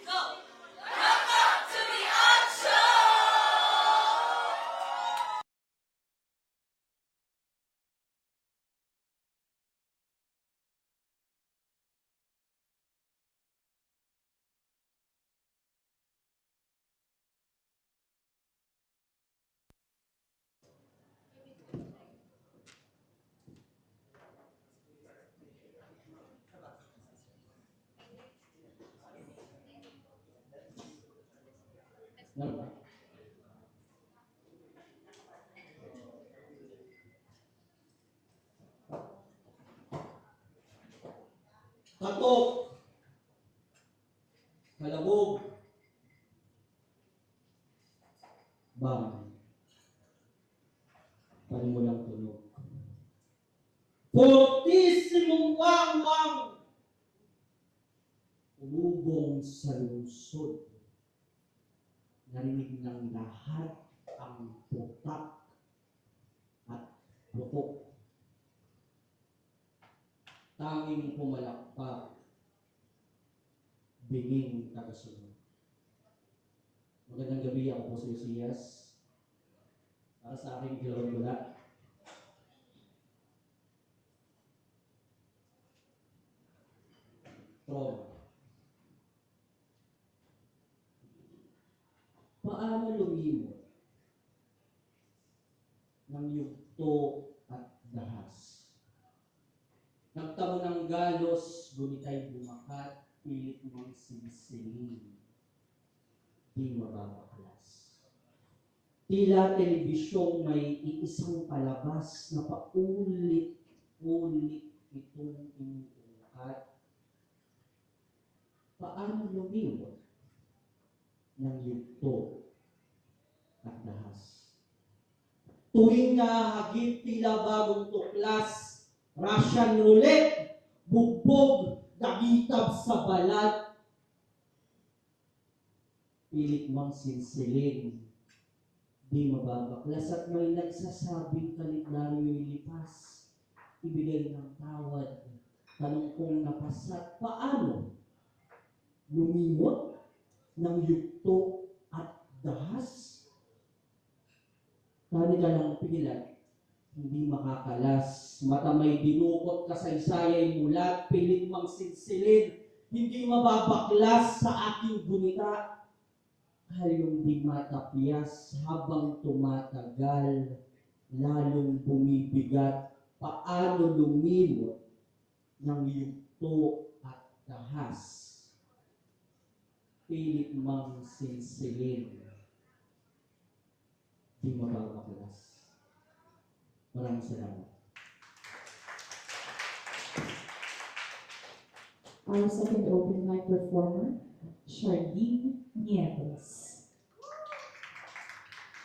Go! Welcome to the Art Show! Katok, kalabog, bang, panimulang tunog. Fortissimong wang-wang, umubong sa lungsod. Narinig ng lahat ang putak at putok. Tanging pumalakpak, binging tagasunod. Magandang gabi, ako po si Lucias. Para sa aking kilawag-wala. Trauma. Paano lumimot ng yugto at dahas? Nagtamo ng galos, ngunit ay bumakat, pilit mong sinisilin, di mababaklas. Tila telebisyong may iisang palabas na paulit-ulit itong inuungkat. Paano lumimot ng yugto at dahas? Tuwing nahagip tila bagong tuklas, Russian roulette, bugbog, nagitab sa balat, pilit mang sinsilin, di mababaklas at may nagsasabing kalendaryo'y lipas, ibigay ng tawad, tanong kong napasat, paano lumimot ng yugto at dahas? Tani ka lang pilat, hindi makakalas, mata may dinukot kasaysayay mulat, pilit mang sinsilin, hindi mababaklas sa aking gunita. Halong di matapyas habang tumatagal, lalong bumibigat, paano lumimot ng yugto at dahas? Pilit mang sinsilin, di mababaklas. Maraming salamat. Our second open mic performer, Charlene Nieves.